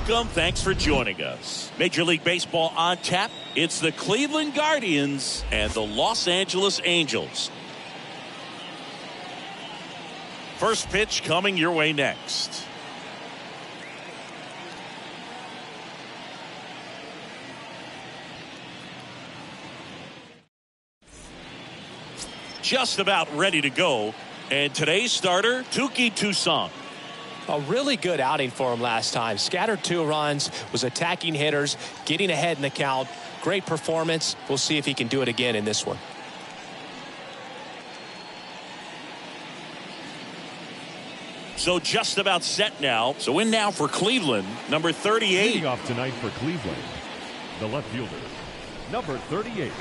welcome. Thanks for joining us. Major League Baseball on tap. It's the Cleveland Guardians and the Los Angeles Angels. First pitch coming your way next. Just about ready to go. And today's starter, Touki Toussaint. A really good outing for him last time. Scattered 2 runs, was attacking hitters, getting ahead in the count. Great performance. We'll see if he can do it again in this one. So just about set now. So in now for Cleveland, number 38. Leading off tonight for Cleveland, the left fielder, number 38.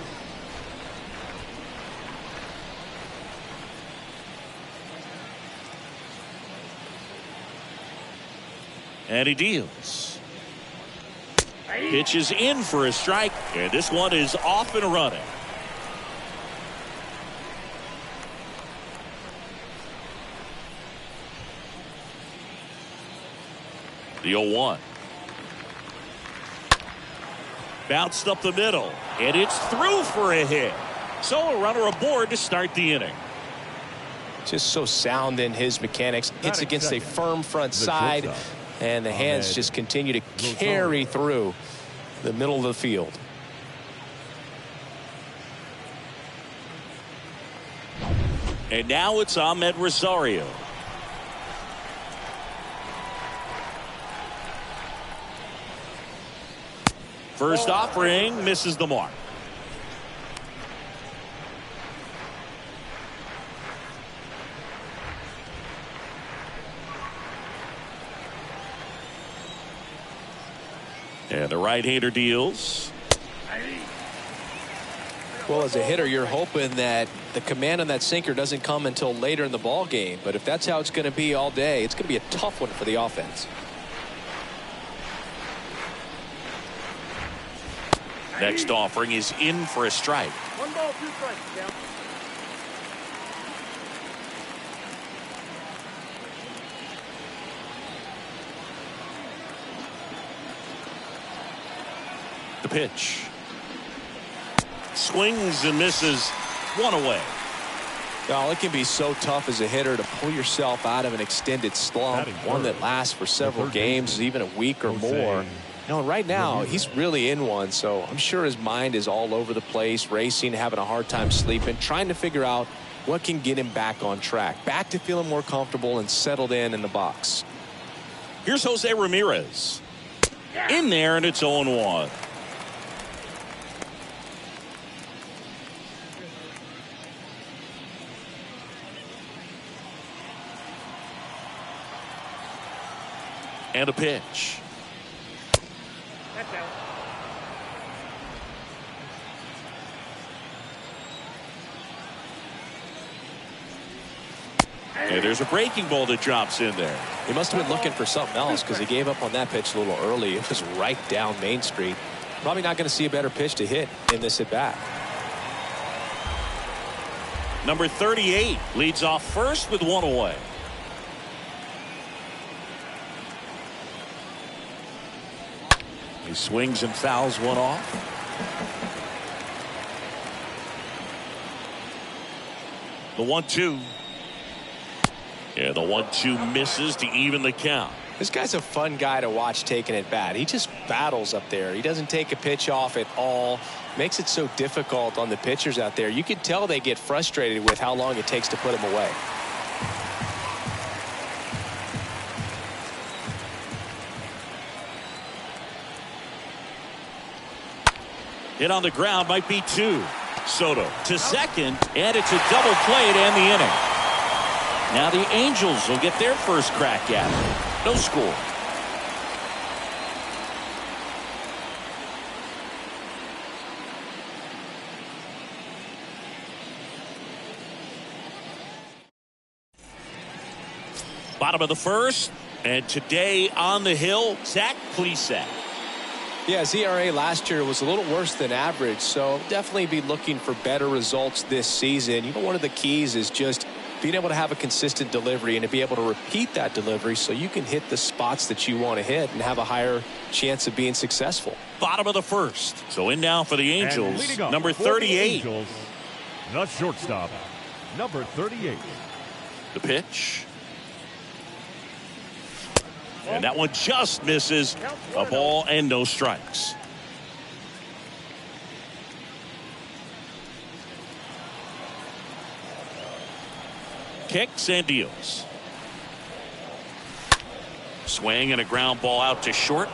And he deals. Pitches in for a strike. And this one is off and running. The 0-1. Bounced up the middle. And it's through for a hit. So a runner aboard to start the inning. Just so sound in his mechanics. Hits against a firm front side. And the hands just continue to carry through the middle of the field. And now it's Ahmed Rosario. First offering misses the mark. And the right-hander deals. Well, as a hitter, you're hoping that the command on that sinker doesn't come until later in the ball game. But if that's how it's going to be all day, it's going to be a tough one for the offense. Next offering is in for a strike. 1 ball, 2 strikes, down. The pitch. Swings and misses. 1 away. Well, it can be so tough as a hitter to pull yourself out of an extended slump, one that lasts for several games, even a week or more. No, right now he's really in one, so I'm sure his mind is all over the place, racing, having a hard time sleeping, trying to figure out what can get him back on track, back to feeling more comfortable and settled in the box. Here's Jose Ramirez. In there, and it's 0-1. And a pitch. That's out. And there's a breaking ball that drops in there. He must have been looking for something else because he gave up on that pitch a little early. It was right down Main Street. Probably not going to see a better pitch to hit in this at bat. Number 38 leads off first with 1 away. He swings and fouls one off. The 1-2. Yeah, the 1-2 misses to even the count. This guy's a fun guy to watch taking at bat. He just battles up there. He doesn't take a pitch off at all. Makes it so difficult on the pitchers out there. You can tell they get frustrated with how long it takes to put him away. Hit on the ground, might be 2. Soto to second, and it's a double play to end the inning. Now the Angels will get their first crack at it. No score. Bottom of the first, and today on the hill, Zach Plesac. Yeah, his ERA last year was a little worse than average, so definitely be looking for better results this season. You know, one of the keys is just being able to have a consistent delivery and to be able to repeat that delivery so you can hit the spots that you want to hit and have a higher chance of being successful. Bottom of the first. So in now for the Angels, number for 38. the Angels, the shortstop, number 38. The pitch. And that one just misses. A ball and no strikes. Kicks and deals. Swing and a ground ball out to short.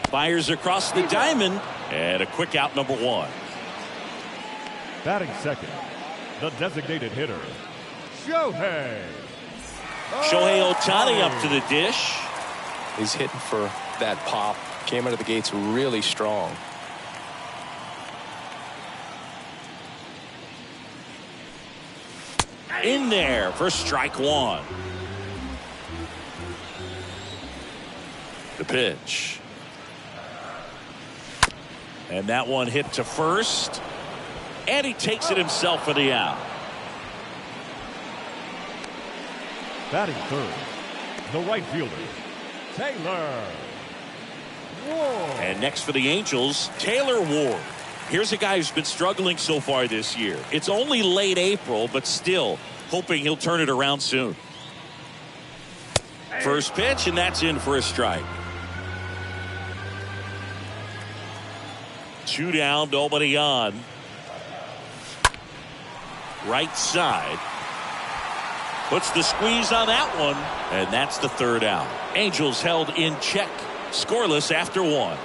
Fires across the diamond. And a quick out, number 1. Batting second, the designated hitter, Shohei. Shohei Ohtani up to the dish. He's hitting for that pop. Came out of the gates really strong. In there for strike 1. The pitch. And that one hit to first. And he takes it himself for the out. Batting third, the right fielder, Taylor Ward. And next for the Angels, Taylor Ward. Here's a guy who's been struggling so far this year. It's only late April, but still hoping he'll turn it around soon. First pitch, and that's in for a strike. 2 down, nobody on. Right side. Puts the squeeze on that one, and that's the third out. Angels held in check, scoreless after 1.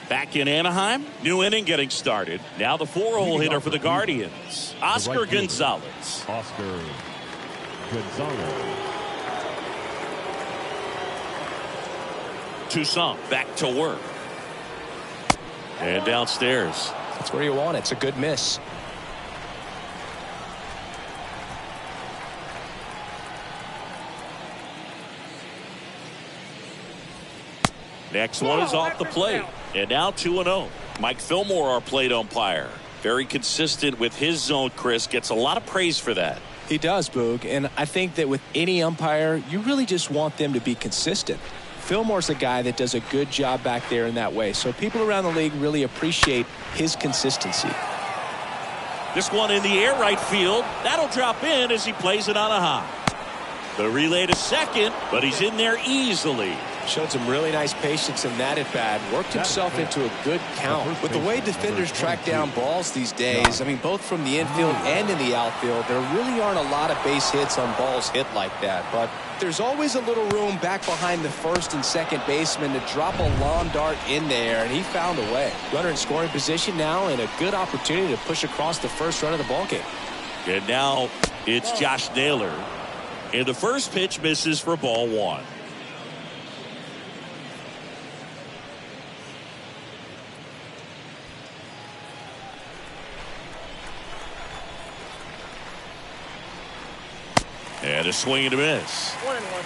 Back in Anaheim, new inning getting started. Now the 4-hole hitter for the Guardians, Oscar Gonzalez. Oscar Gonzalez. Toussaint back to work. And downstairs. That's where you want it. It's a good miss. Next one is off the plate. And now 2-0. Mike Fillmore, our plate umpire. Very consistent with his zone, Chris. Gets a lot of praise for that. He does, Boog. And I think that with any umpire, you really just want them to be consistent. Fillmore's a guy that does a good job back there in that way. So people around the league really appreciate his consistency. This one in the air right field. That'll drop in as he plays it on a high. The relay to second, but he's in there easily. Showed some really nice patience in that at bat. Worked himself into a good count. With the way defenders track down balls these days, I mean, both from the infield and in the outfield, there really aren't a lot of base hits on balls hit like that. But there's always a little room back behind the first and second baseman to drop a long dart in there, and he found a way. Runner in scoring position now, and a good opportunity to push across the first run of the ballgame. And now it's Josh Naylor. And the first pitch misses for ball 1. And a swing and a miss. 1-1.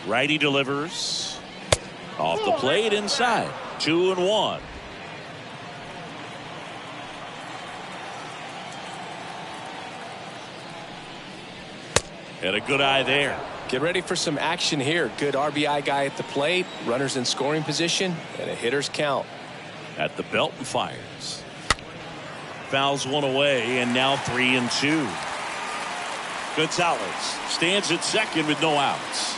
Righty delivers. Off the plate inside. 2-1. And a good eye there. Get ready for some action here. Good RBI guy at the plate. Runners in scoring position. And a hitter's count. At the belt and fires. Fouls one away, and now 3-2. Gonzalez stands at second with no outs.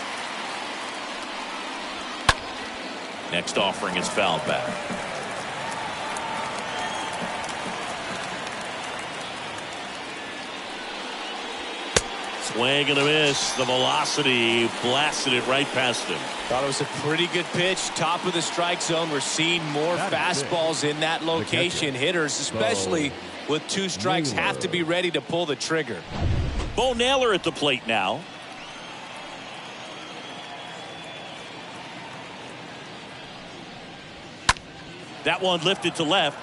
Next offering is fouled back. Swing and a miss. The velocity blasted it right past him. Thought it was a pretty good pitch. Top of the strike zone. We're seeing more fastballs in that location. Hitters, especially with 2 strikes, have to be ready to pull the trigger. Bo Naylor at the plate now. That one lifted to left.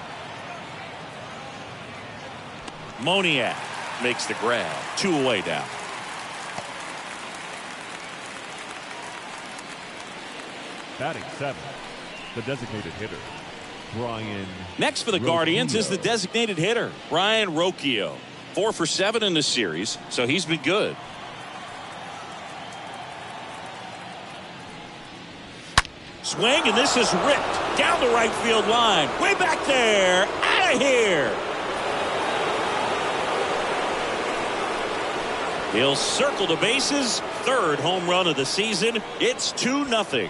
Moniak makes the grab. 2 away now. Batting 7th, the designated hitter, Brian. Next for the Guardians is the designated hitter, Brian Rocchio. 4 for 7 in this series, so he's been good. Swing, and this is ripped down the right field line. Way back there. Out of here. He'll circle the bases. 3rd home run of the season. It's 2-0.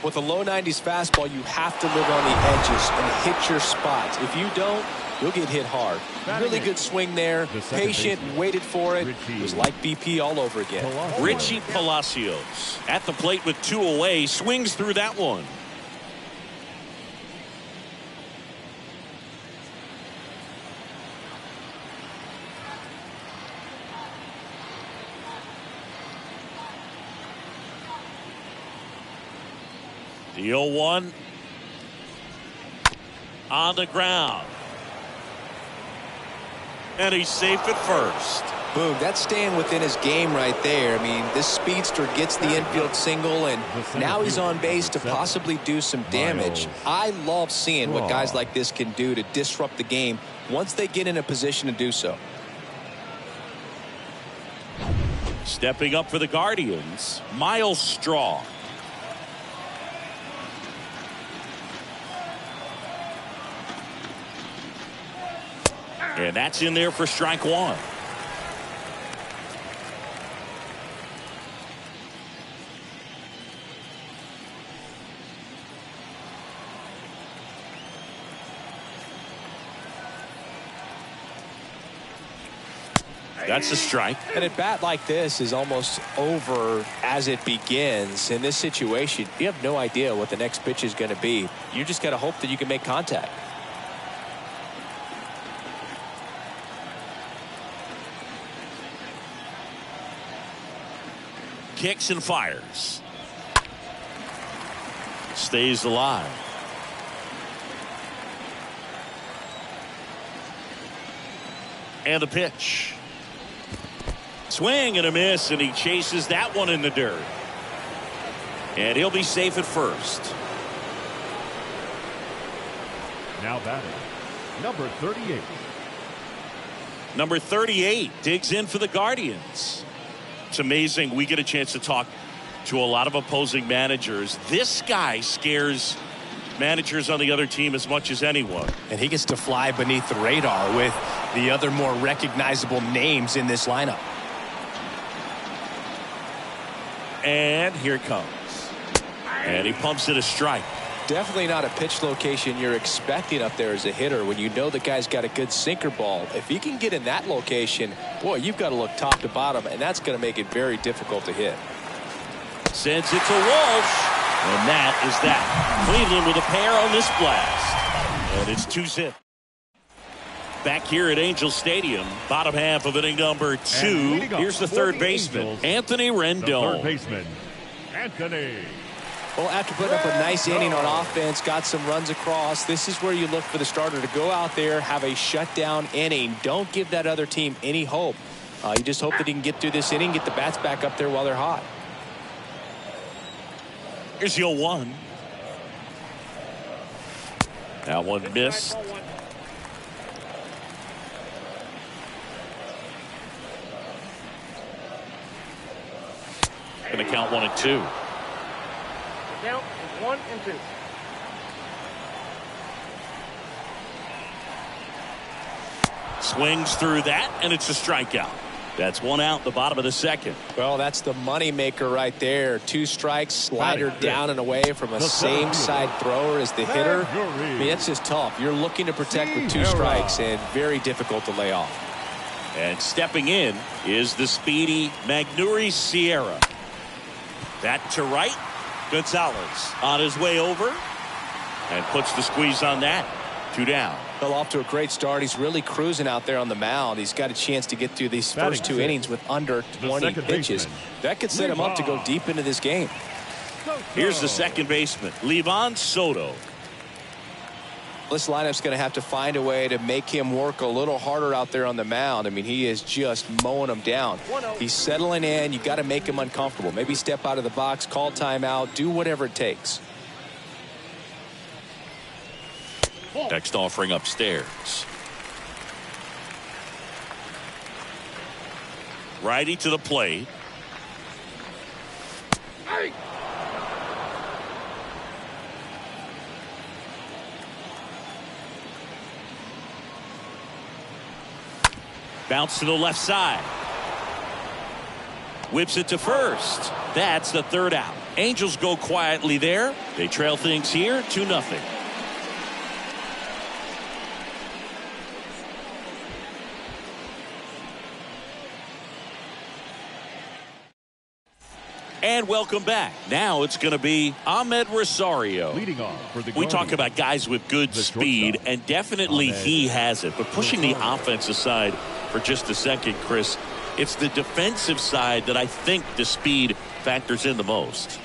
With a low 90s fastball, you have to live on the edges and hit your spots. If you don't, you'll get hit hard. Really good swing there. Patient, waited for it. It was like BP all over again. Richie Palacios at the plate with 2 away. Swings through that one. The 0-1 on the ground. And he's safe at first. Boom, that's staying within his game right there. I mean, this speedster gets the infield single, and now he's on base to possibly do some damage. I love seeing what guys like this can do to disrupt the game once they get in a position to do so. Stepping up for the Guardians, Miles Straw. And that's in there for strike 1. That's a strike. And at bat like this is almost over as it begins. In this situation, you have no idea what the next pitch is going to be. You just got to hope that you can make contact. Kicks and fires. Stays alive. And the pitch. Swing and a miss, and he chases that one in the dirt. And he'll be safe at first. Now batting, number 38. Number 38 digs in for the Guardians. It's amazing. We get a chance to talk to a lot of opposing managers. This guy scares managers on the other team as much as anyone. And he gets to fly beneath the radar with the other more recognizable names in this lineup. And here it comes. And he pumps it a strike. Definitely not a pitch location you're expecting up there as a hitter when you know the guy's got a good sinker ball. If he can get in that location, boy, you've got to look top to bottom, and that's going to make it very difficult to hit. Sends it to Walsh. And that is that. Cleveland with a pair on this blast. And it's 2-zip. Back here at Angel Stadium, bottom half of inning number 2. Here's the third baseman, Angels, Anthony Rendon. Third baseman, Anthony. Well, after putting up a nice inning on offense, got some runs across, this is where you look for the starter to go out there, have a shutdown inning. Don't give that other team any hope. You just hope that he can get through this inning, get the bats back up there while they're hot. Here's the 0-1. That one missed. Going to count 1 and 2. Count is 1 and 2. Swings through that, and it's a strikeout. That's 1 out, the bottom of the second. Well, that's the money maker right there. 2 strikes, slider down and away from a same side thrower as the hitter. I mean, it's just tough. You're looking to protect with 2 strikes, and very difficult to lay off. And stepping in is the speedy Magneuris Sierra. That to right. Gonzalez on his way over and puts the squeeze on that. 2 down. Well, off to a great start. He's really cruising out there on the mound. He's got a chance to get through these first two innings with under 20 pitches. That could set him up to go deep into this game. Here's the second baseman, Livan Soto. This lineup's going to have to find a way to make him work a little harder out there on the mound. I mean, he is just mowing him down. He's settling in. You got to make him uncomfortable. Maybe step out of the box, call timeout, do whatever it takes. Next offering upstairs. Righty to the plate. Bounce to the left side. Whips it to first. That's the third out. Angels go quietly there. They trail things here 2-0. And welcome back. Now it's going to be Ahmed Rosario. Leading off for the We talk about guys with good speed, and definitely he has it. But pushing the offensive side for just a second, Chris, it's the defensive side that I think the speed factors in the most.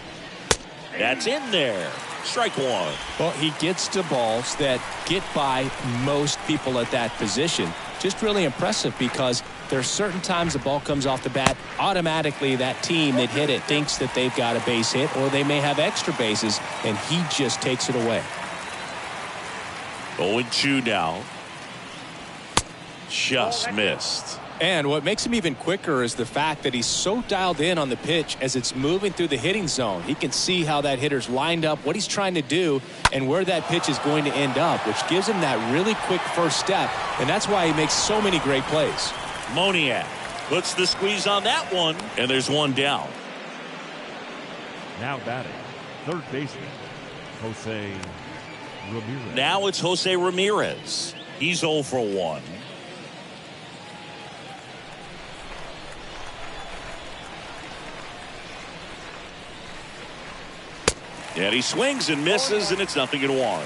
That's in there. Strike one. Well, he gets to balls that get by most people at that position. Just really impressive because there are certain times the ball comes off the bat, automatically that team that hit it thinks that they've got a base hit, or they may have extra bases, and he just takes it away. 0-2 now. Just missed. And what makes him even quicker is the fact that he's so dialed in on the pitch as it's moving through the hitting zone. He can see how that hitter's lined up, what he's trying to do, and where that pitch is going to end up, which gives him that really quick first step, and that's why he makes so many great plays. Moniak puts the squeeze on that one, and there's one down. Now batting, third baseman, Jose Ramirez. Now it's Jose Ramirez. He's 0 for 1. And he swings and misses, and it's 0-1.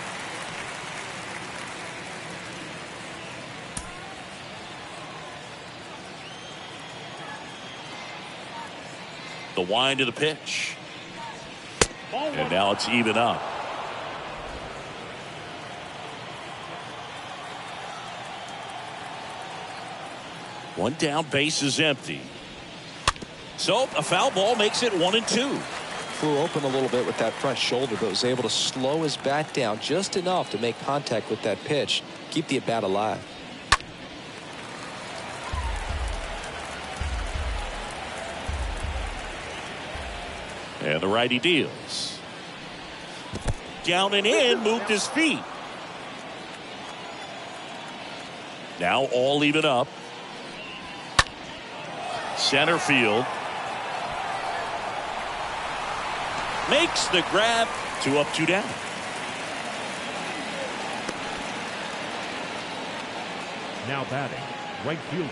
The wind of the pitch. And now it's even up. One down, base is empty. So a foul ball makes it 1-2. Flew open a little bit with that front shoulder, but was able to slow his bat down just enough to make contact with that pitch, keep the at-bat alive. And the righty deals. Down and in, moved his feet. Now all even up. Center field. Makes the grab. 2 up, 2 down. Now batting, right fielder,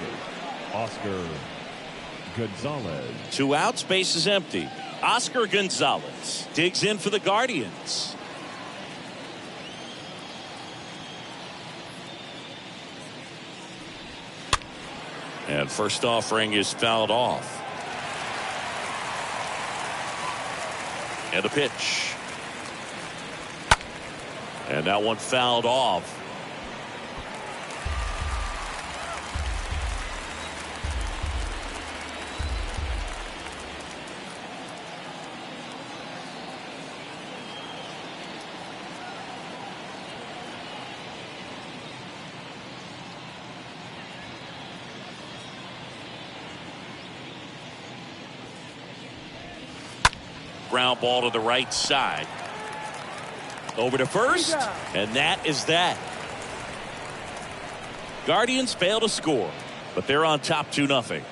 Oscar Gonzalez. 2 outs, base is empty. Oscar Gonzalez digs in for the Guardians. And first offering is fouled off. And a pitch. And that one fouled off. Ground ball to the right side. Over to first, and that is that. Guardians fail to score, but they're on top 2-0.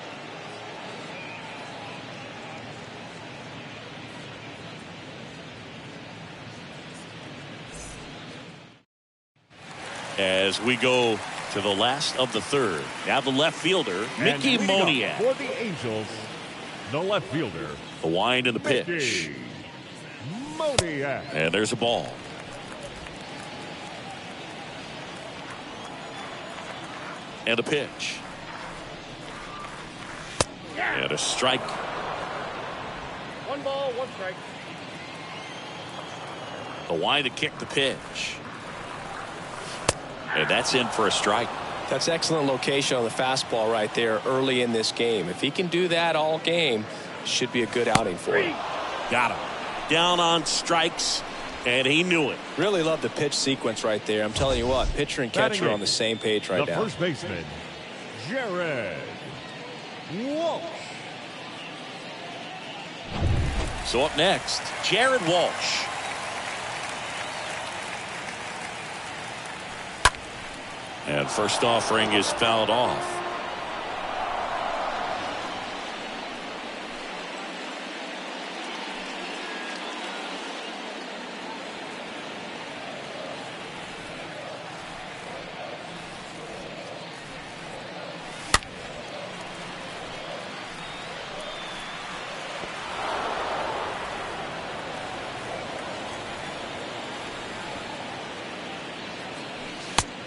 As we go to the last of the third. Now the left fielder, Mickey Moniak. For the Angels, the left fielder, The wind and the pitch. Mickey Moniak. And there's a ball. And a pitch. And a strike. 1 ball, 1 strike. The wind to kick the pitch. And that's in for a strike. That's excellent location on the fastball right there early in this game. If he can do that all game, should be a good outing for him. Got him. Down on strikes, and he knew it. Really love the pitch sequence right there. I'm telling you what, pitcher and catcher are on the same page right now. The first baseman, Jared Walsh. So up next, Jared Walsh. And first offering is fouled off.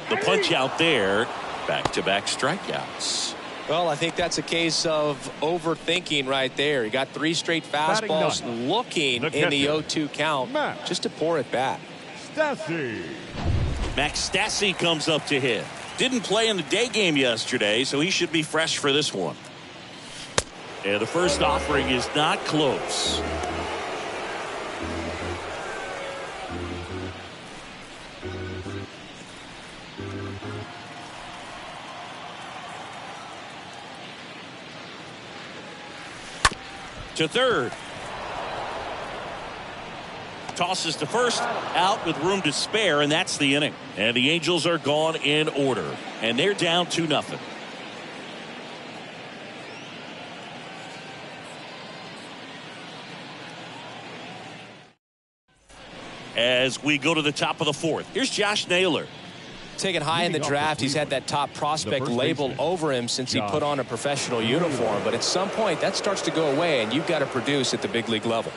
The punch out there. Back-to-back strikeouts. Well, I think that's a case of overthinking right there. He got 3 straight fastballs looking in the 0-2 count just to pour it back. Stassi. Max Stassi comes up to hit. Didn't play in the day game yesterday, so he should be fresh for this one. And the first offering is not close. To third. Tosses to first, out with room to spare, and that's the inning. And the Angels are gone in order, and they're down 2-0. As we go to the top of the 4th, here's Josh Naylor. Taken high in the draft, he's had that top prospect label over him since he put on a professional uniform. But at some point, that starts to go away, and you've got to produce at the big league level.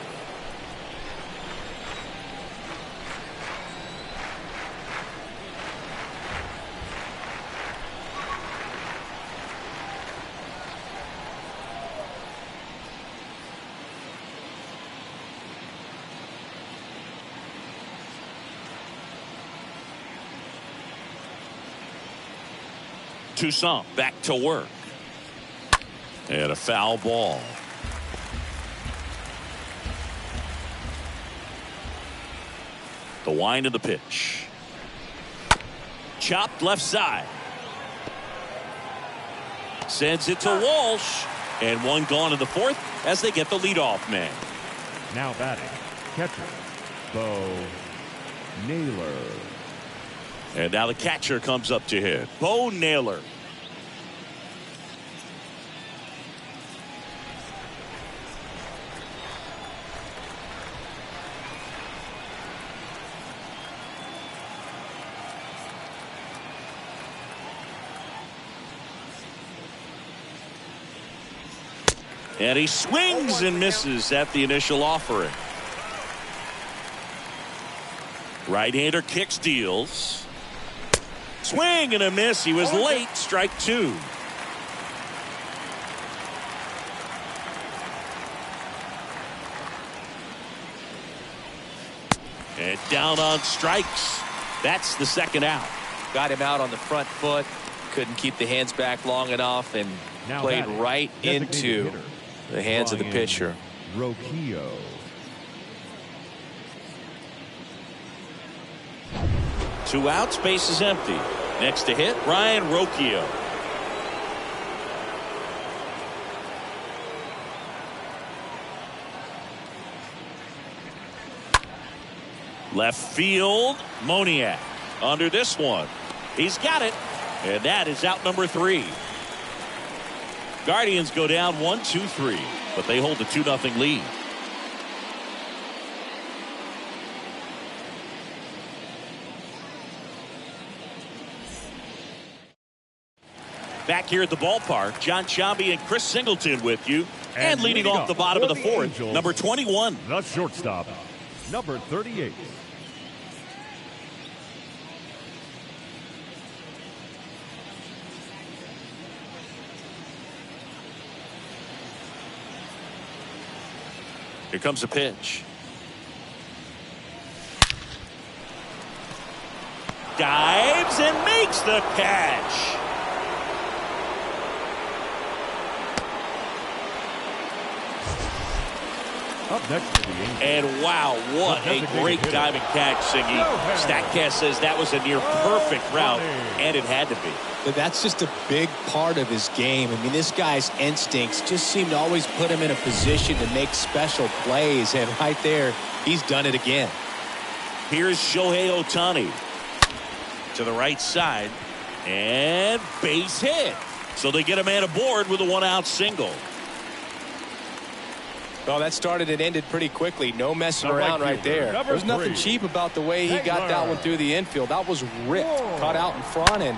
Toussaint back to work. And a foul ball. The wind of the pitch. Chopped left side. Sends it to Walsh. And one gone in the 4th as they get the leadoff man. Now batting, catcher, Bo Naylor. And now the catcher comes up to hit. Bo Naylor. And he swings and misses at the initial offering. Right-hander kicks, deals. Swing and a miss. He was late. Strike 2. And down on strikes. That's the second out. Got him out on the front foot. Couldn't keep the hands back long enough and played right into the hands of the pitcher. Roquillo. Two outs, base is empty. Next to hit, Ryan Roquillo. Left field, Moniak under this one. He's got it, and that is out number 3. Guardians go down 1-2-3, but they hold a 2-0 lead. Back here at the ballpark, John Sciambi and Chris Singleton with you. And leading off the bottom of the 4th, Angels, number 21. The shortstop, number 38. Here comes a pitch. Dives and makes the catch. Up next for the Angels. And wow, what a great diving catch, Singy. StatCast says that was a near perfect route, and it had to be. But that's just a big part of his game. I mean, this guy's instincts just seem to always put him in a position to make special plays, and right there, he's done it again. Here's Shohei Ohtani to the right side, and base hit. So they get a man aboard with a one-out single. Well, that started and ended pretty quickly. No messing around right there. There's nothing cheap about the way he got that one through the infield. That was ripped, caught out in front, and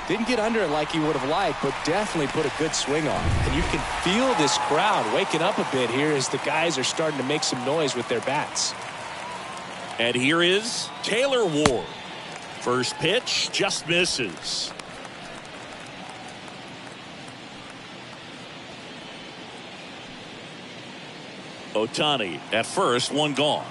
didn't get under it like he would have liked, but definitely put a good swing on. And you can feel this crowd waking up a bit here as the guys are starting to make some noise with their bats. And here is Taylor Ward. First pitch just misses. Ohtani at first, one gone.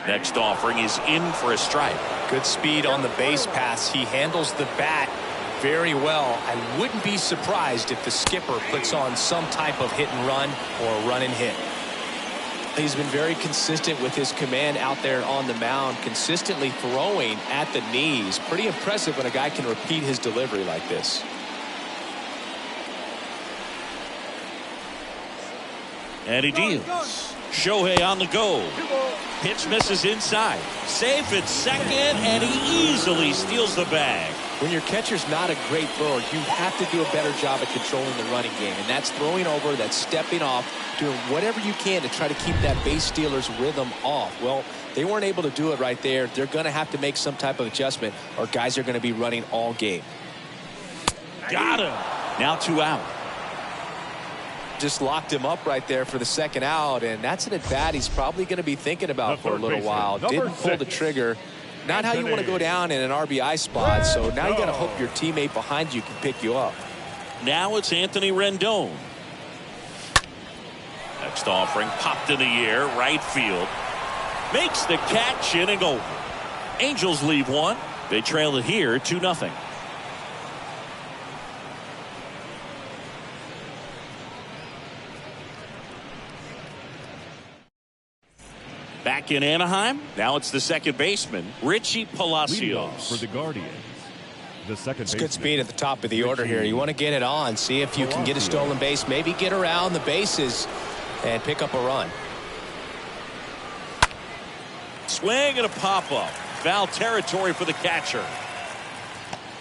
Next offering is in for a strike. Good speed on the base pass. He handles the bat very well. I wouldn't be surprised if the skipper puts on some type of hit and run or run and hit. He's been very consistent with his command out there on the mound, consistently throwing at the knees. Pretty impressive when a guy can repeat his delivery like this. And he deals. Shohei on the go. Pitch misses inside. Safe at second, and he easily steals the bag. When your catcher's not a great thrower, you have to do a better job at controlling the running game. And that's throwing over, that's stepping off, doing whatever you can to try to keep that base stealer's rhythm off. Well, they weren't able to do it right there. They're going to have to make some type of adjustment, or guys are going to be running all game. Got him. Now 2 out. Just locked him up right there for the second out, and that's an at-bat he's probably going to be thinking about for a little while. Didn't pull the trigger. Not how you want to go down in an RBI spot, so now you got to hope your teammate behind you can pick you up. Now it's Anthony Rendon. Next offering popped in the air, right field. Makes the catch, inning over. Angels leave one. They trail it here 2-0. Back in Anaheim, now it's the second baseman, Richie Palacios. For the Guardians, the second baseman. Good speed at the top of the order here. You want to get it on, see if you can get a stolen base, maybe get around the bases and pick up a run. Swing and a pop-up. Foul territory for the catcher.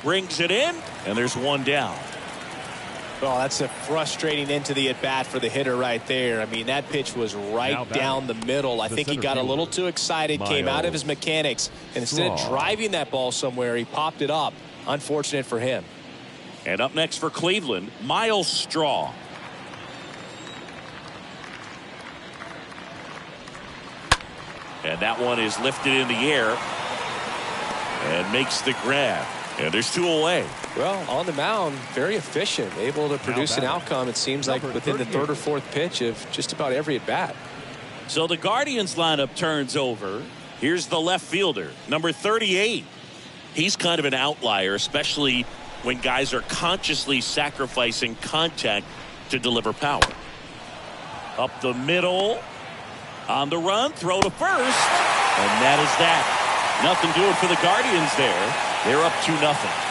Brings it in, and there's one down. Well, that's a frustrating into the at-bat for the hitter right there. I mean, that pitch was right down the middle. I think he got a little too excited, came out of his mechanics, and instead of driving that ball somewhere, he popped it up. Unfortunate for him. And up next for Cleveland, Miles Straw. And that one is lifted in the air and makes the grab. And there's 2 away. Well, on the mound, very efficient, able to produce an outcome, it seems like, within the 3rd or 4th pitch of just about every at-bat. So the Guardians lineup turns over. Here's the left fielder, number 38. He's kind of an outlier, especially when guys are consciously sacrificing contact to deliver power. Up the middle, on the run, throw to first, and that is that. Nothing doing for the Guardians there. They're up 2-0.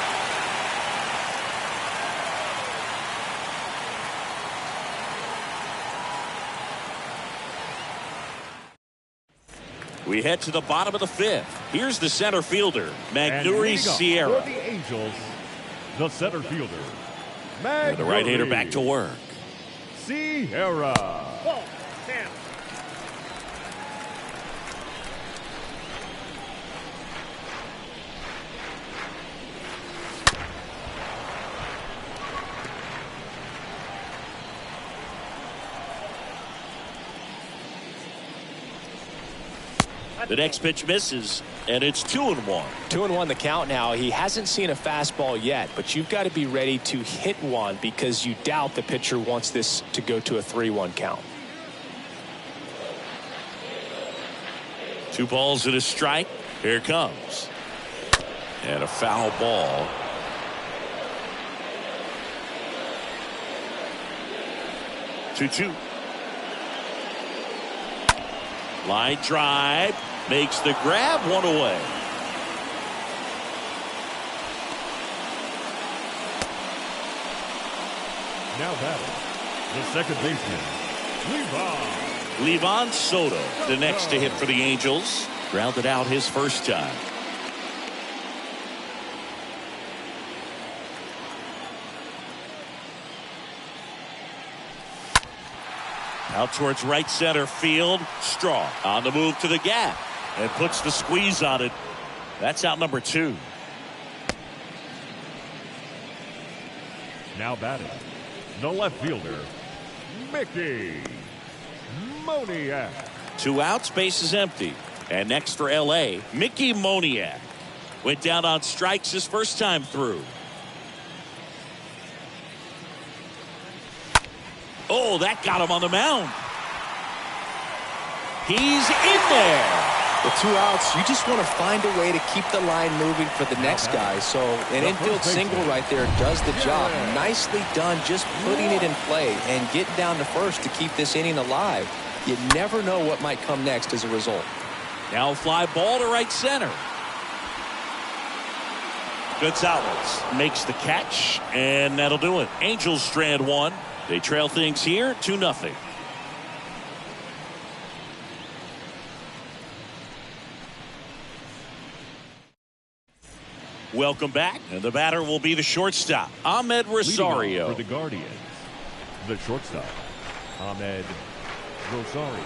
We head to the bottom of the 5th. Here's the center fielder, Magneuris Sierra. For the Angels, the center fielder, The right-hander back to work. Sierra. Ball, 10. The next pitch misses, and it's 2-1. 2-1 the count now. He hasn't seen a fastball yet, but you've got to be ready to hit one because you doubt the pitcher wants this to go to a 3-1 count. 2 balls and a strike. Here it comes. And a foul ball. Two. Line drive. Makes the grab, 1 away. Now batting, the second baseman, Livan Soto, the next to hit for the Angels. Grounded out his first time. Out towards right center field. Straw on the move to the gap and puts the squeeze on it. That's out number 2. Now batting, the left fielder, Mickey Moniak. 2 outs, base is empty. And next for L.A., Mickey Moniak. Went down on strikes his first time through. Oh, that got him on the mound. He's in there. The 2 outs, you just want to find a way to keep the line moving for the next guy. So an infield single right there does the job. Nicely done, just putting it in play and getting down to first to keep this inning alive. You never know what might come next as a result. Now fly ball to right center. Gonzalez makes the catch, and that'll do it. Angels strand 1. They trail things here 2-0. Welcome back, and the batter will be the shortstop, Ahmed Rosario. For the Guardians, the shortstop, Ahmed Rosario.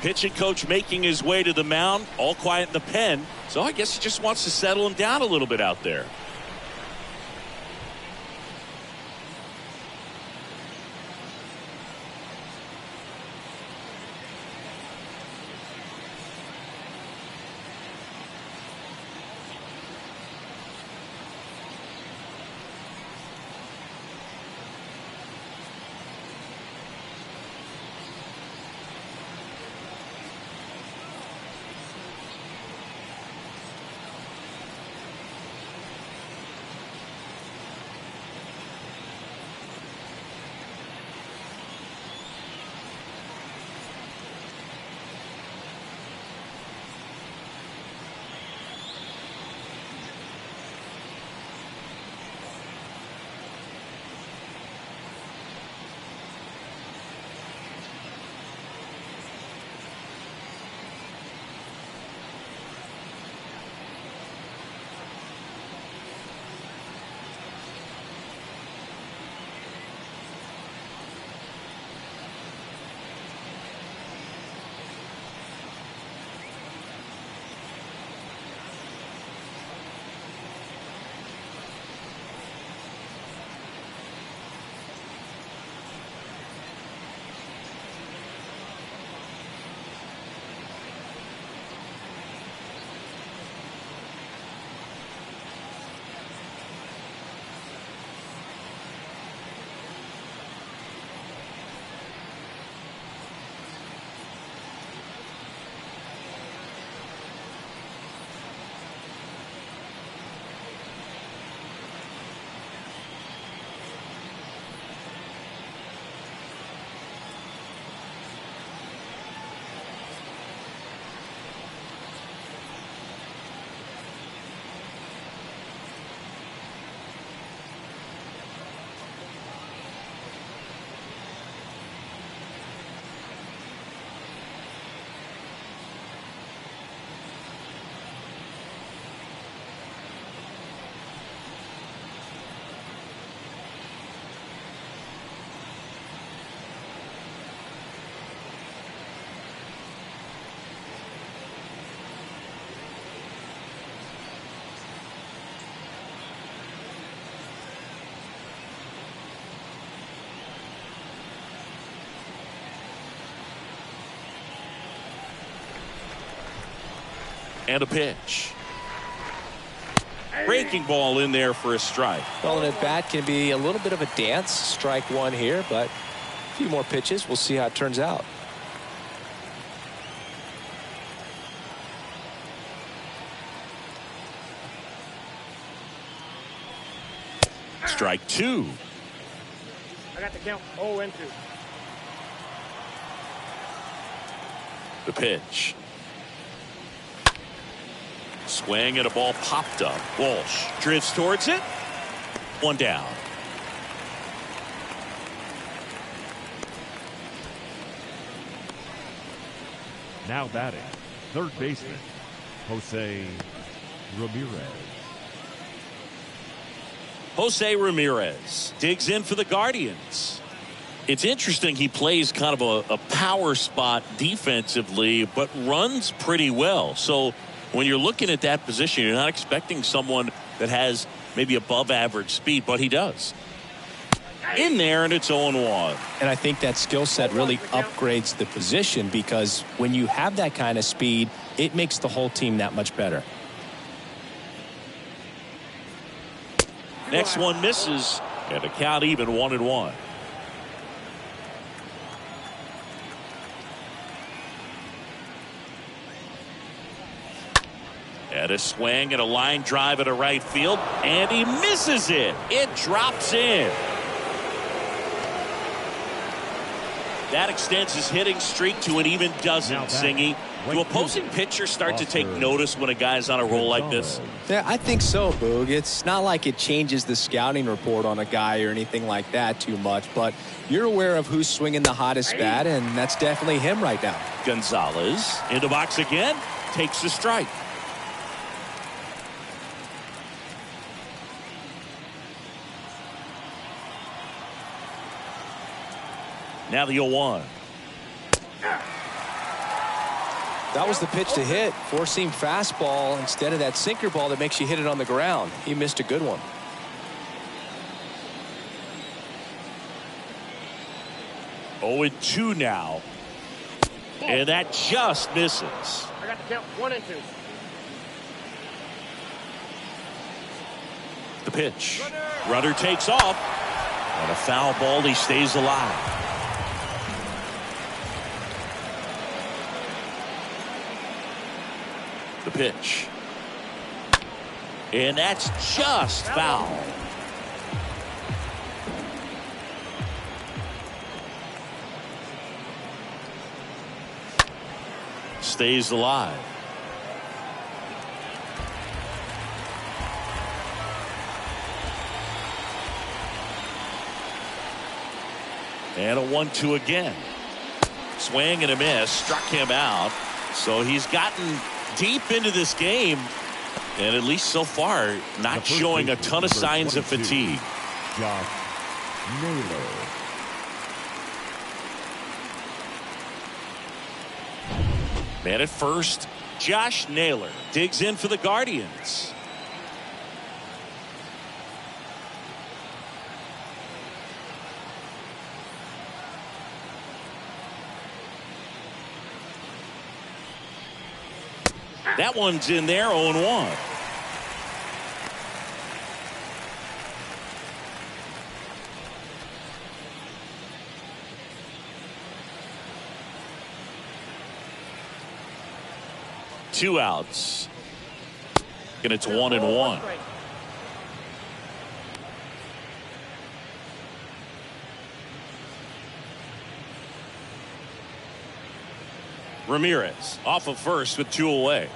Pitching coach making his way to the mound, all quiet in the pen. So I guess he just wants to settle him down a little bit out there. And a pitch. Breaking ball in there for a strike. Well, an at bat can be a little bit of a dance. Strike one here, but a few more pitches. We'll see how it turns out. Strike two. I got the count 0-2. The pitch. Swing and a ball popped up. Walsh drifts towards it. One down. Now batting, third baseman, Jose Ramirez. Jose Ramirez digs in for the Guardians. It's interesting, he plays kind of a power spot defensively, but runs pretty well. So when you're looking at that position, you're not expecting someone that has maybe above average speed, but he does. In there, and it's 0-1. And I think that skill set really upgrades the position, because when you have that kind of speed, it makes the whole team that much better. Next one misses, and a count even 1-1. And a swing and a line drive at a right field, and he misses it. It drops in. That extends his hitting streak to an even dozen, Singy. Do opposing pitchers start to take notice when a guy's on a roll like this? Yeah, I think so, Boog. It's not like it changes the scouting report on a guy or anything like that too much, but you're aware of who's swinging the hottest bat, and that's definitely him right now. Gonzalez in the box again, takes the strike. Now the 0-1. That was the pitch to hit. Four-seam fastball instead of that sinker ball that makes you hit it on the ground. He missed a good one. Oh, 2 now. And that just misses. I got the count 1-2. The pitch. Runner takes off. And a foul ball. He stays alive. The pitch. And that's just foul. Stays alive. And a 1-2 again. Swing and a miss. Struck him out. So he's gotten deep into this game, and at least so far not showing a ton of signs of fatigue. Josh Naylor. Man at first, Josh Naylor digs in for the Guardians. That one's in there, 0-1. Two outs. And it's 1-1. Ramirez off of first with 2 away.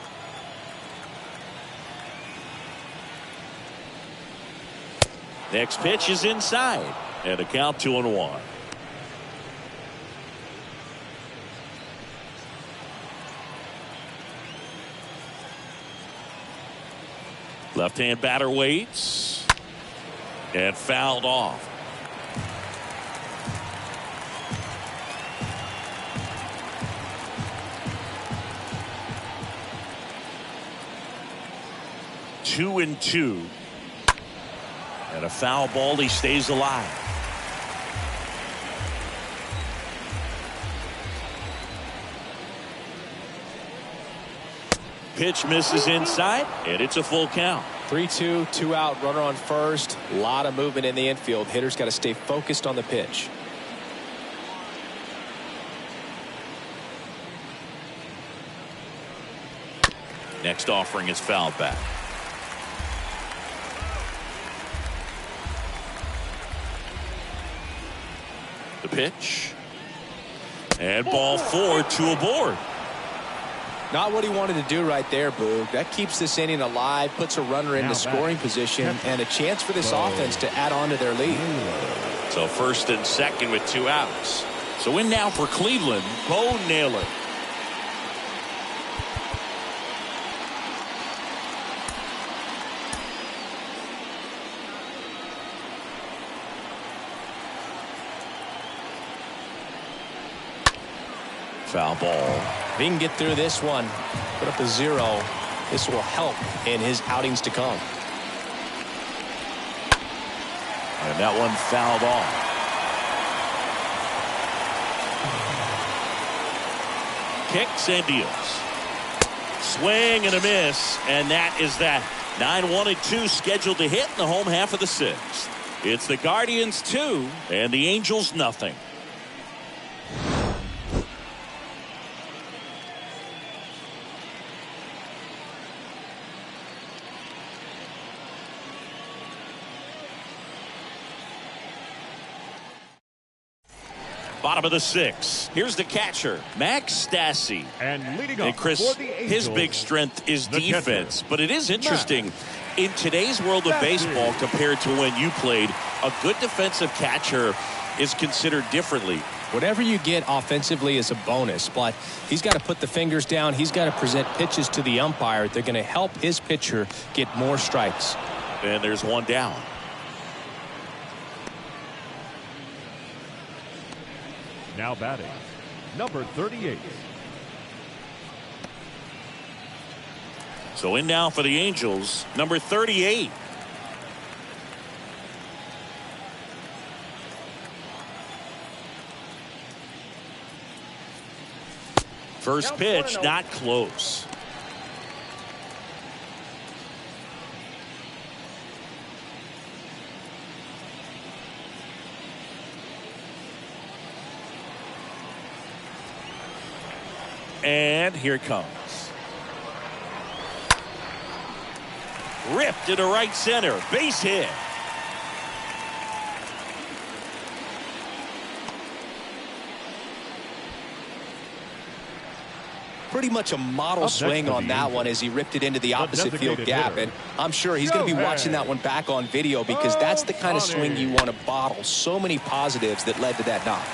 Next pitch is inside, and a count 2-1. Left-hand batter waits and fouled off. Two and two. And a foul ball. He stays alive. Pitch misses inside, and it's a full count. 3-2, 2 out, runner on first. A lot of movement in the infield. Hitter's got to stay focused on the pitch. Next offering is fouled back. The pitch. And ball 4, 2 aboard. Not what he wanted to do right there, Boog. That keeps this inning alive, puts a runner into scoring position, and a chance for this offense to add on to their lead. So first and second with 2 outs. So in now for Cleveland, Bo Naylor. Foul ball. If he can get through this one, put up a 0, this will help in his outings to come. And that one fouled off. Kicks and deals. Swing and a miss, and that is that. 9-1-2 scheduled to hit in the home half of the 6th. It's the Guardians 2 and the Angels nothing. Bottom of the 6th. Here's the catcher, Max Stassi. And leading And off Chris, for the Angels, his big strength is the defense. catcher, But it is interesting. In today's world of baseball compared to when you played, a good defensive catcher is considered differently. Whatever you get offensively is a bonus, but he's got to put the fingers down. He's got to present pitches to the umpire. They're going to help his pitcher get more strikes. And there's one down. Now batting, number 38. So in now for the Angels, number 38. First pitch, not close. And here it comes. Ripped into right center. Base hit. Pretty much a model swing on that one as he ripped it into the opposite field gap. And I'm sure he's going to be watching that one back on video because that's the kind of swing you want to bottle. So many positives that led to that knock.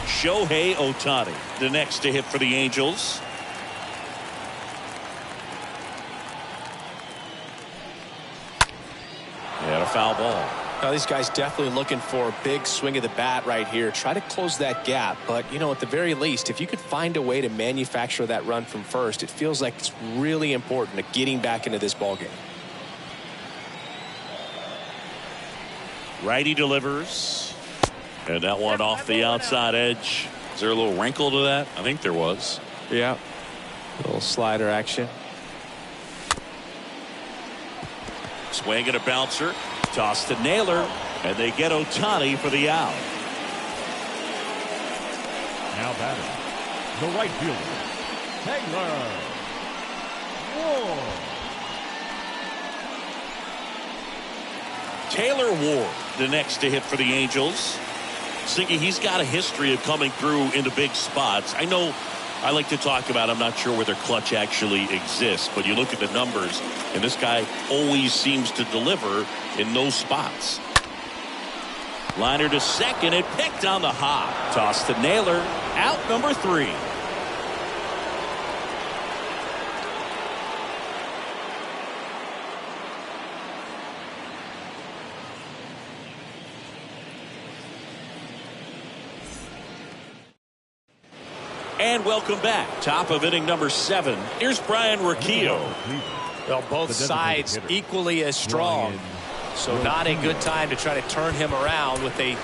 Shohei Ohtani, the next to hit for the Angels. And a foul ball. Now, these guys definitely looking for a big swing of the bat right here. Try to close that gap. But, you know, at the very least, if you could find a way to manufacture that run from first, it feels like it's really important to getting back into this ballgame. Righty delivers. And that one off the outside edge. Is there a little wrinkle to that? I think there was. Yeah. A little slider action. Swing and a bouncer. Toss to Naylor. And they get Ohtani for the out. Now batting, the right fielder, Taylor Ward. Taylor Ward, the next to hit for the Angels. Singy, he's got a history of coming through into big spots. I know I like to talk about, I'm not sure whether clutch actually exists, but you look at the numbers, and this guy always seems to deliver in those spots. Liner to second and picked on the hop. Toss to Naylor. Out number 3. And welcome back. Top of inning number 7. Here's Brian Rocchio. Well, both sides equally as strong. So not a good time to try to turn him around with a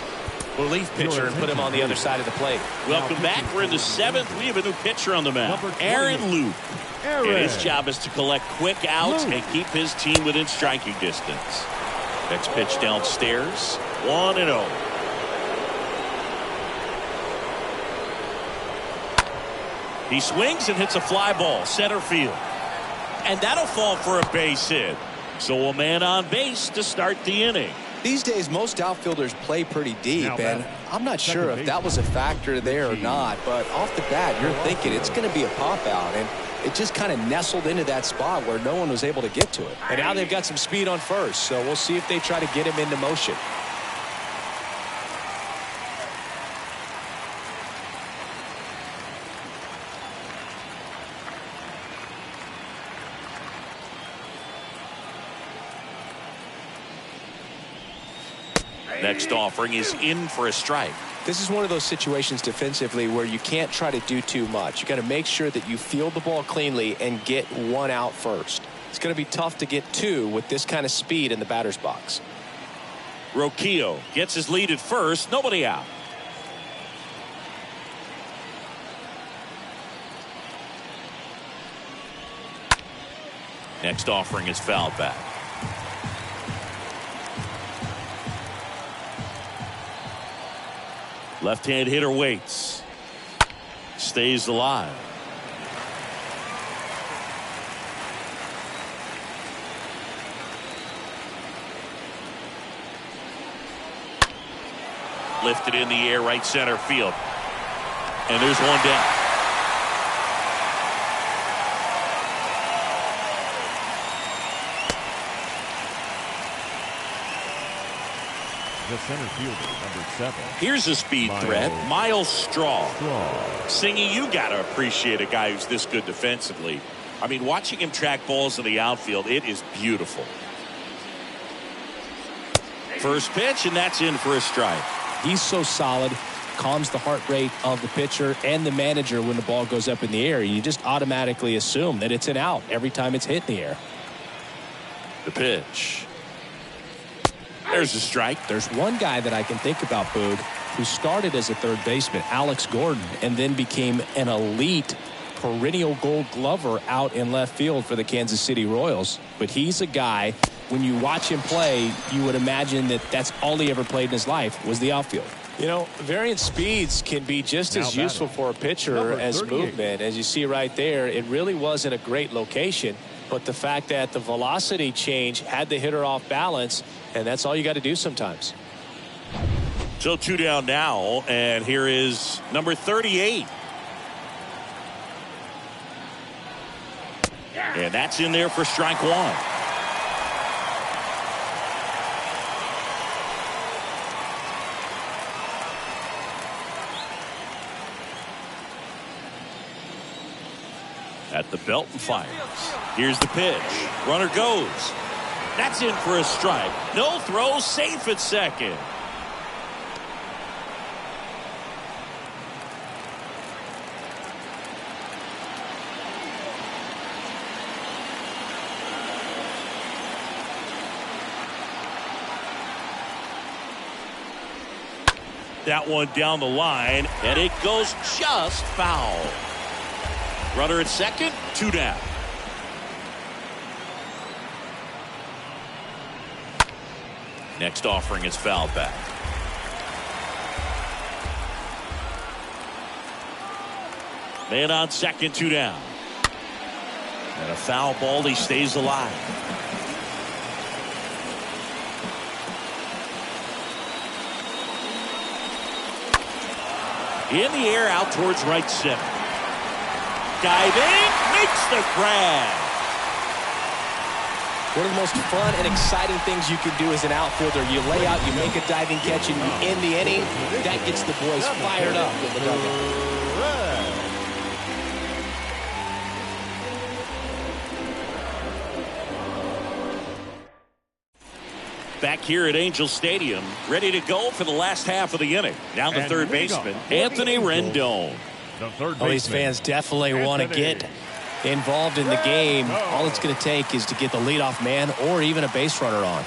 relief pitcher and put him on the other side of the plate. Welcome back. We're in the 7th. We have a new pitcher on the mound, Aaron Luke. And his job is to collect quick outs and keep his team within striking distance. Next pitch downstairs, 1-0. He swings and hits a fly ball, center field. And that'll fall for a base hit. So a man on base to start the inning. These days, most outfielders play pretty deep, and I'm not sure if that was a factor there or not, but off the bat, you're thinking it's going to be a pop-out, and it just kind of nestled into that spot where no one was able to get to it. And now they've got some speed on first, so we'll see if they try to get him into motion. Next offering is in for a strike. This is one of those situations defensively where you can't try to do too much. You got to make sure that you field the ball cleanly and get one out first. It's going to be tough to get two with this kind of speed in the batter's box. Roquillo gets his lead at first. Nobody out. Next offering is fouled back. Left-hand hitter waits. Stays alive. Lifted in the air, right center field. And there's one down. The center fielder, number 7. Here's a speed threat, Miles Straw. Singy, you got to appreciate a guy who's this good defensively. I mean, watching him track balls in the outfield, it is beautiful. First pitch, and that's in for a strike. He's so solid, calms the heart rate of the pitcher and the manager when the ball goes up in the air. You just automatically assume that it's an out every time it's hit in the air. The pitch. There's a strike. There's one guy that I can think about, Boog, who started as a third baseman, Alex Gordon, and then became an elite perennial Gold Glover out in left field for the Kansas City Royals. But he's a guy, when you watch him play, you would imagine that that's all he ever played in his life was the outfield. You know, variant speeds can be just as useful for a pitcher as movement. As you see right there, it really wasn't a great location. But the fact that the velocity change had the hitter off balance, and that's all you got to do sometimes. So 2 down now, and here is number 38. And that's in there for strike one. At the belt and fires. Here's the pitch. Runner goes. That's in for a strike. No throw, safe at second. That one down the line, and it goes just foul. Runner at second, 2 down. Next offering is fouled back. Man on second, 2 down. And a foul ball, he stays alive. In the air, out towards right center. Diving, makes the grab. One of the most fun and exciting things you can do as an outfielder. You lay out, you make a diving catch, and you end the inning. That gets the boys fired up in the dugout. Back here at Angel Stadium, ready to go for the last half of the inning. Now the third baseman, Anthony Rendon. The third Oh, these fans definitely want to get involved in the game. All it's going to take is to get the leadoff man or even a base runner on.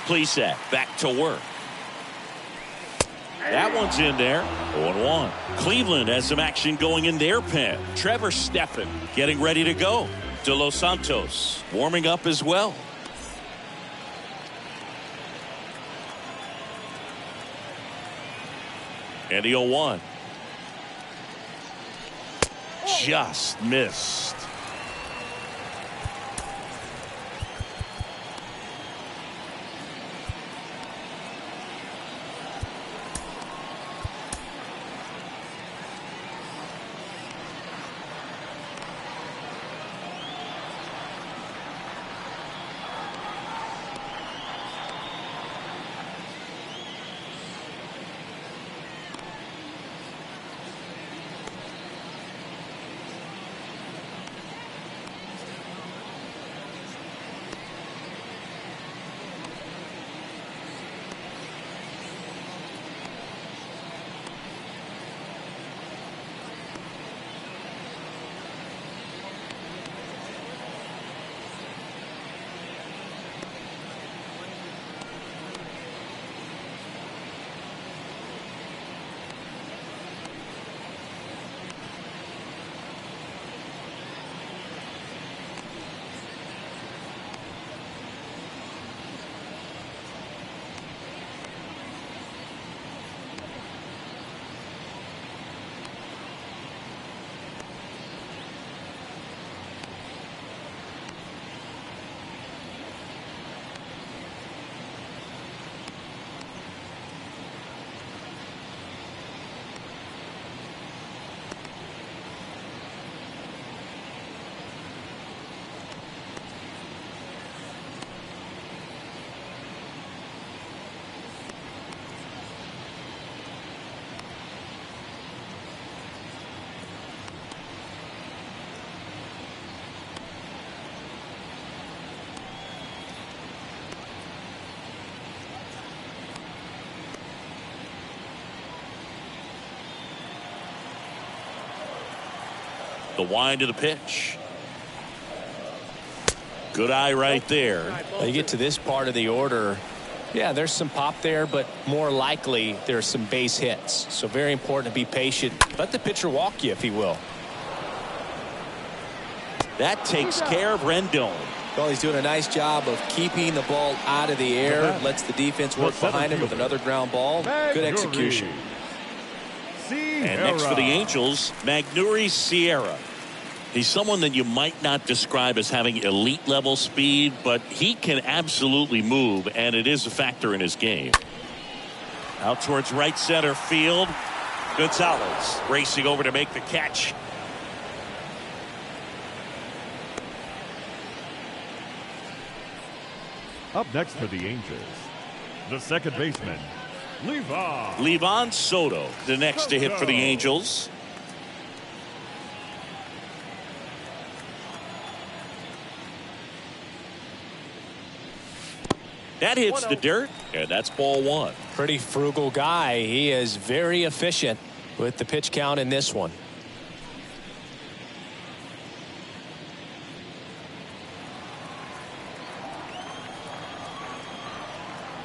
Please set back to work. That one's in there. 0-1. Cleveland has some action going in their pen. Trevor Stephan getting ready to go. De Los Santos warming up as well. And the 0-1. Just missed. The wind of the pitch. Good eye right there. You get to this part of the order. Yeah, there's some pop there, but more likely there's some base hits. So very important to be patient. Let the pitcher walk you if he will. That takes care of Rendon. Well, he's doing a nice job of keeping the ball out of the air. Lets the defense work behind him with another ground ball. Good execution. And next for the Angels, Magneuris Sierra. He's someone that you might not describe as having elite level speed, but he can absolutely move, and it is a factor in his game. Out towards right center field. Gonzalez racing over to make the catch. Up next for the Angels, the second baseman, Livan Soto, the next to hit for the Angels. That hits the dirt, and that's ball one. Pretty frugal guy. He is very efficient with the pitch count in this one.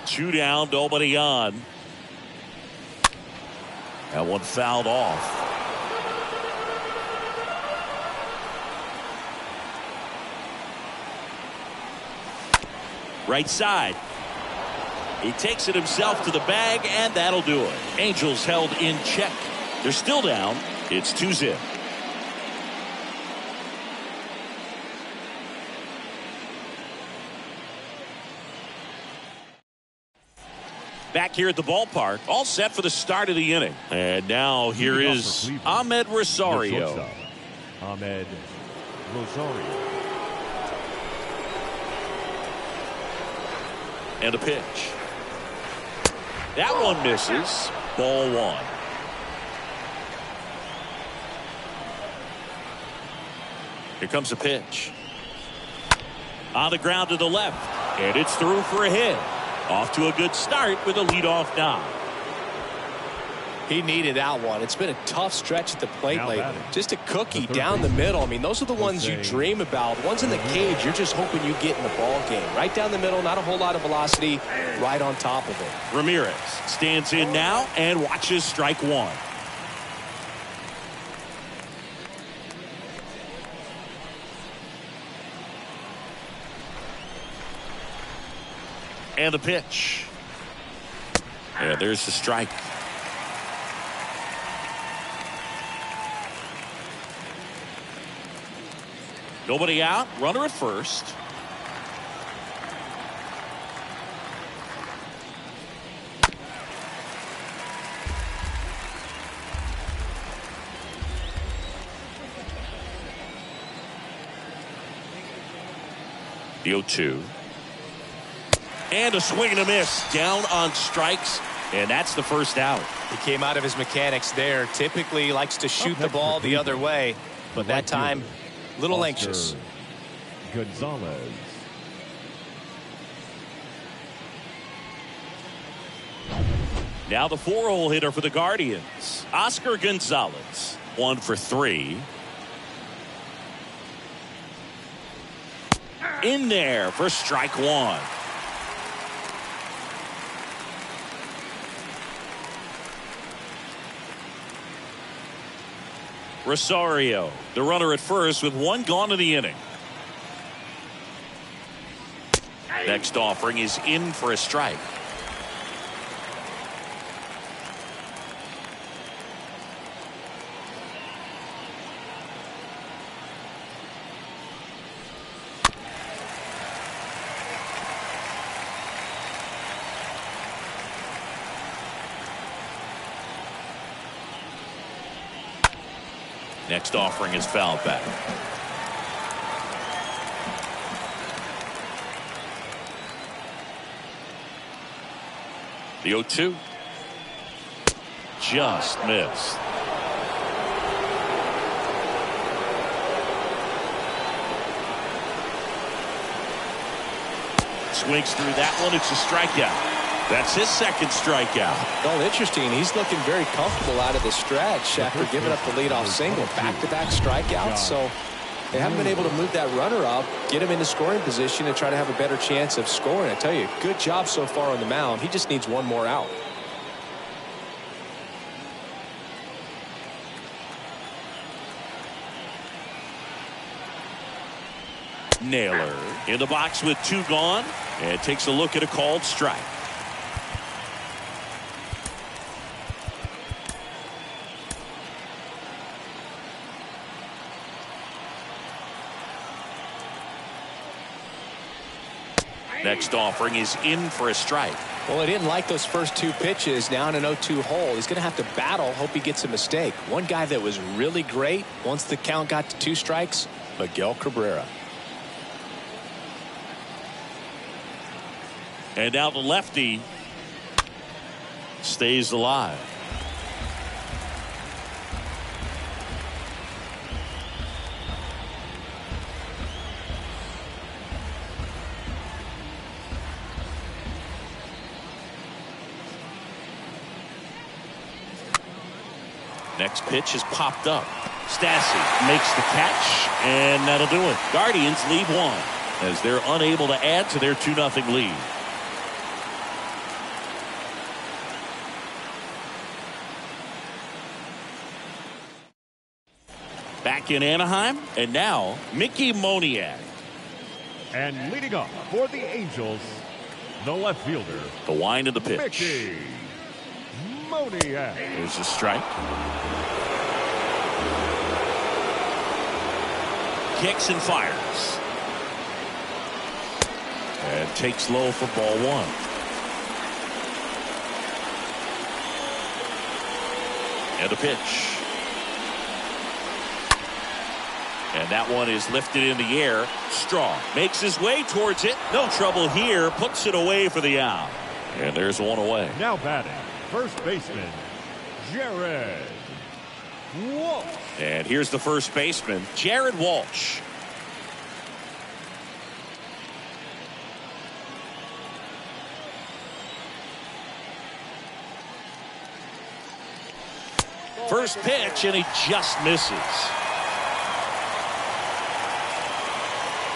Two down, nobody on. That one fouled off. Right side. He takes it himself to the bag, and that'll do it. Angels held in check. They're still down. It's 2-0. Back here at the ballpark, all set for the start of the inning. And now here is Ahmed Rosario. Ahmed Rosario. And a pitch. That one misses. Ball one. Here comes a pitch. On the ground to the left. And it's through for a hit. Off to a good start with a leadoff knock. He needed that one. It's been a tough stretch at the plate Now lately. batting. Just a cookie The third down the baseman. middle. I mean, those are the ones you dream about. The ones in the cage, you're just hoping you get in the ball game. Right down the middle, not a whole lot of velocity, right on top of it. Ramirez stands in now and watches strike one. And the pitch. And there's the strike. Nobody out. Runner at first. The 0-2. And a swing and a miss. Down on strikes. And that's the first out. He came out of his mechanics there. Typically he likes to shoot the ball the other way. But that time, a little anxious. Gonzalez. Now the 4-hole hitter for the Guardians, Oscar Gonzalez. 1 for 3. In there for strike one. Rosario, the runner at first with one gone in the inning. Next offering is in for a strike. Next offering is fouled back. The 0-2. Just missed. Swings through that one. It's a strikeout. That's his second strikeout. Well, interesting. He's looking very comfortable out of the stretch after giving up the leadoff single. Back-to-back strikeouts. So they haven't been able to move that runner up, get him into scoring position, and try to have a better chance of scoring. I tell you, good job so far on the mound. He just needs one more out. Naylor in the box with 2 gone, and takes a look at a called strike. Next offering is in for a strike. Well, he didn't like those first 2 pitches. Now in an 0-2 hole, he's going to have to battle, hope he gets a mistake. One guy that was really great once the count got to 2 strikes, Miguel Cabrera. And now the lefty stays alive. Next pitch is popped up. Stassi makes the catch, and that'll do it. Guardians lead 1 as they're unable to add to their 2-0 lead. Back in Anaheim, and now Mickey Moniak. And leading off for the Angels, the left fielder, The wind of the pitch. Mickey Moniak. There's a strike. Kicks and fires. And takes low for ball 1. And a pitch. And that one is lifted in the air. Strong makes his way towards it. No trouble here. Puts it away for the out. And there's one away. Now batting, first baseman, Jared Walsh. And here's the first baseman, Jared Walsh. First pitch, and he just misses.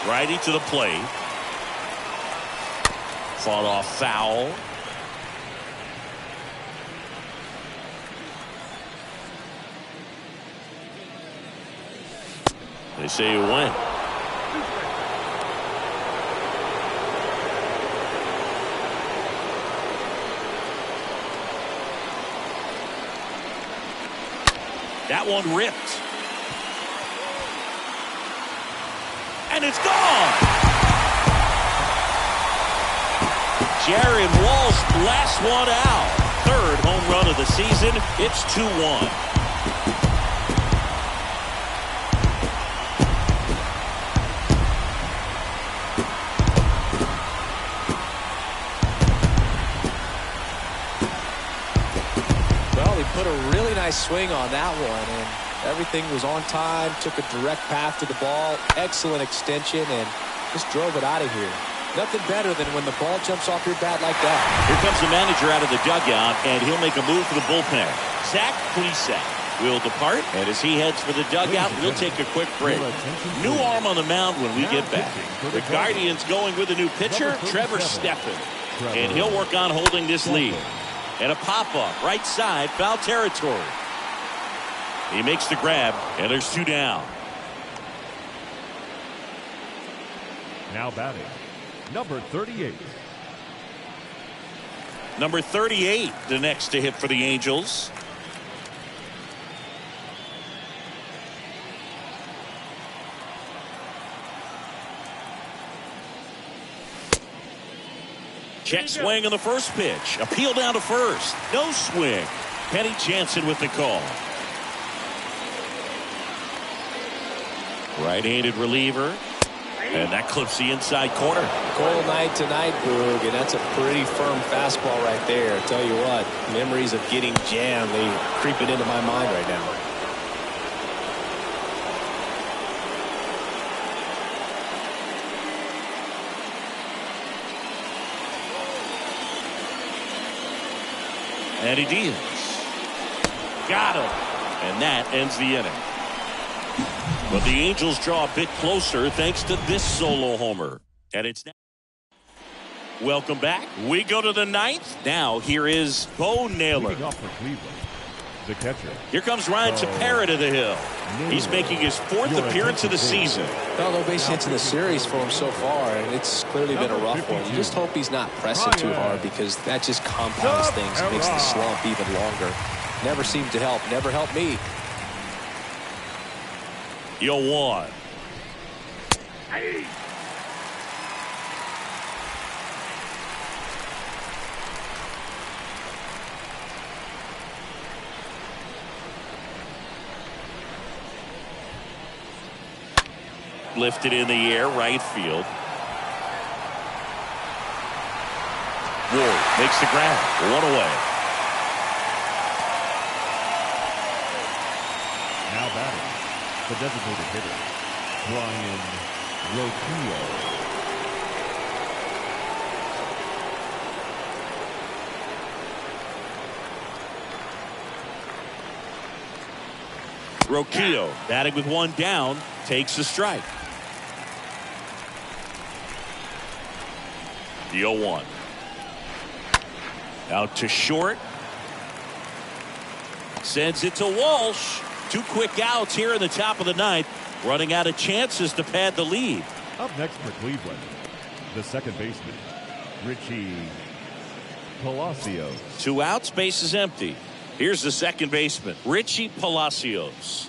Righty to the plate. Fought off foul. They say you win. That one ripped. And it's gone. Jared Walsh blasts one out. Third home run of the season. It's 2-1. Well, he put a really nice swing on that one, and everything was on time. Took a direct path to the ball. Excellent extension, and just drove it out of here. Nothing better than when the ball jumps off your bat like that. Here comes the manager out of the dugout, and he'll make a move for the bullpen. Zach Plesac will depart, and as he heads for the dugout, we'll take a quick break. New arm on the mound when we get back. The Guardians going with a new pitcher, Trevor Steffen, and he'll work on holding this lead. And a pop-up, right side, foul territory. He makes the grab, and there's 2 down. Now batting, number 38. Number 38, the next to hit for the Angels. Check swing on the first pitch. Appeal down to first. No swing. Kenny Jansen with the call. Right-handed reliever. And that clips the inside corner. Cold night tonight, Boog, and that's a pretty firm fastball right there. I tell you what, memories of getting jammed, they creeping into my mind right now. And he deals. Got him. And that ends the inning. But the Angels draw a bit closer thanks to this solo homer. And it's now. Welcome back. We go to the 9th. Now here is Bo Naylor. Leading off for Cleveland, the catcher. Here comes Ryan Tepera to the hill. He's making his 4th appearance of the season. Well, no base hits in the series for him so far, and it's clearly been a rough one. You just hope he's not pressing too hard, because that just compounds things and makes the slump even longer. Never seemed to help. Never helped me. 0-1. Lifted in the air, right field. Ward makes the grab. 1 away. Now batting, the designated hitter, Brian Roquillo. Roquillo batting with 1 down, takes the strike. The 0-1. Out to short. Sends it to Walsh. 2 quick outs here in the top of the 9th. Running out of chances to pad the lead. Up next for Cleveland, the second baseman, Richie Palacios. 2 outs, base is empty. Here's the second baseman, Richie Palacios.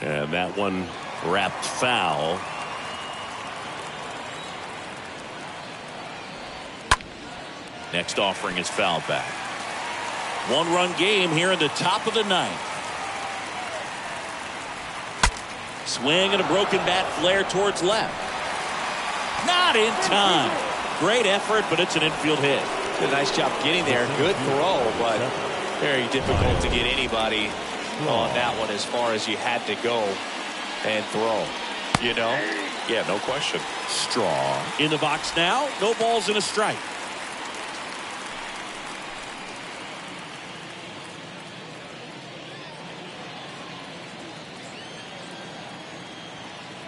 And that one wrapped foul. Next offering is fouled back. 1-run game here in the top of the 9th. Swing and a broken bat flare towards left. Not in time. Great effort, but it's an infield hit. Did a nice job getting there. Good throw, but very difficult to get anybody on that one as far as you had to go and throw, you know. Yeah, no question. Strong in the box now. No balls and a strike.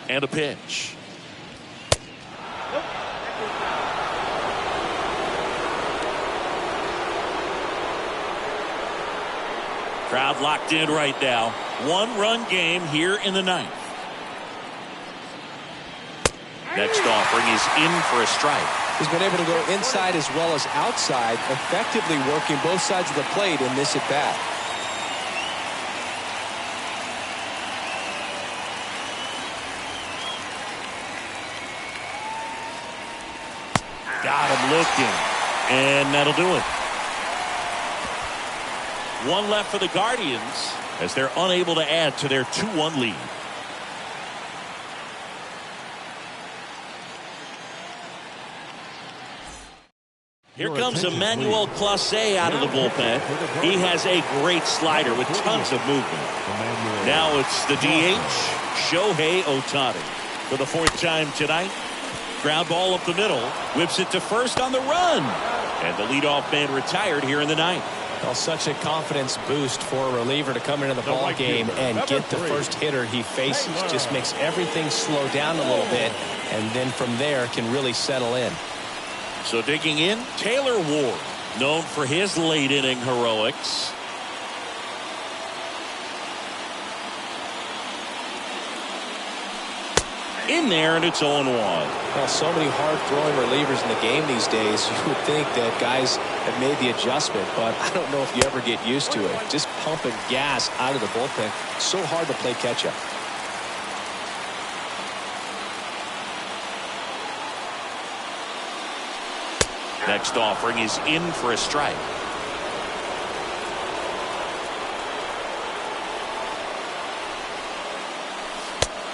And a pitch. Crowd locked in right now. 1-run game here in the 9th. Next offering is in for a strike. He's been able to go inside as well as outside, effectively working both sides of the plate in this at bat. Got him looking, and that'll do it. One left for the Guardians as they're unable to add to their 2-1 lead. Here comes Emmanuel Clase out of the bullpen. He has a great slider with tons of movement. Now it's the DH, Shohei Ohtani. For the 4th time tonight, ground ball up the middle, whips it to first on the run. And the leadoff man retired here in the 9th. Well, such a confidence boost for a reliever to come into the ball game and get the first hitter he faces. Just makes everything slow down a little bit, and then from there can really settle in. So digging in, Taylor Ward, known for his late inning heroics. In there, and it's 0-1. Well, so many hard-throwing relievers in the game these days. You would think that guys have made the adjustment, but I don't know if you ever get used to it. Just pumping gas out of the bullpen. So hard to play catch-up. Next offering is in for a strike.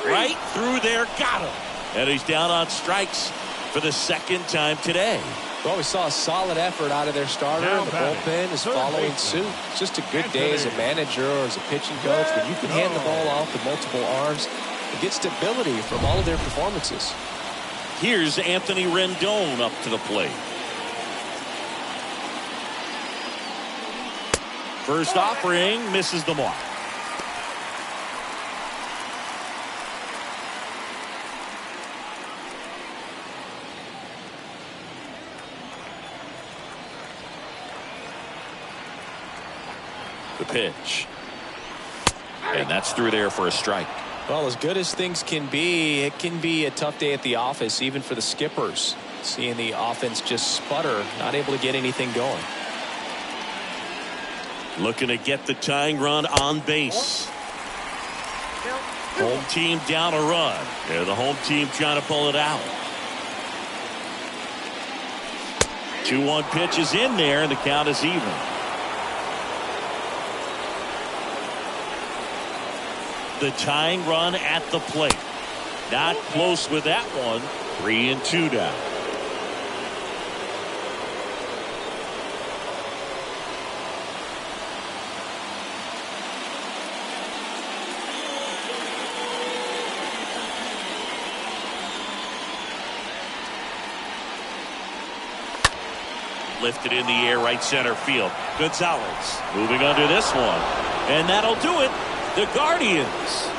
Right through there, got him. And he's down on strikes for the 2nd time today. Well, we saw a solid effort out of their starter, and the bullpen is following suit. It's just a good day as a manager or as a pitching coach when you can hand the ball off with multiple arms and get stability from all of their performances. Here's Anthony Rendon up to the plate. First offering misses the mark. The pitch. And that's through there for a strike. Well, as good as things can be, it can be a tough day at the office, even for the skippers. Seeing the offense just sputter, not able to get anything going. Looking to get the tying run on base. Home team down a run. Yeah, the home team trying to pull it out. 2-1 pitch is in there, and the count is even. The tying run at the plate. Not close with that one. 3-2 down. Lifted in the air, right center field. Gonzalez moving under this one. And that'll do it. The Guardians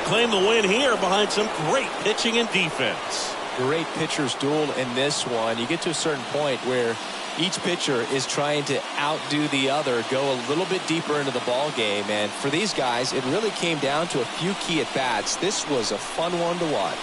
claim the win here behind some great pitching and defense. Great pitchers duel in this one. You get to a certain point where each pitcher is trying to outdo the other, go a little bit deeper into the ball game. And for these guys, it really came down to a few key at-bats. This was a fun one to watch.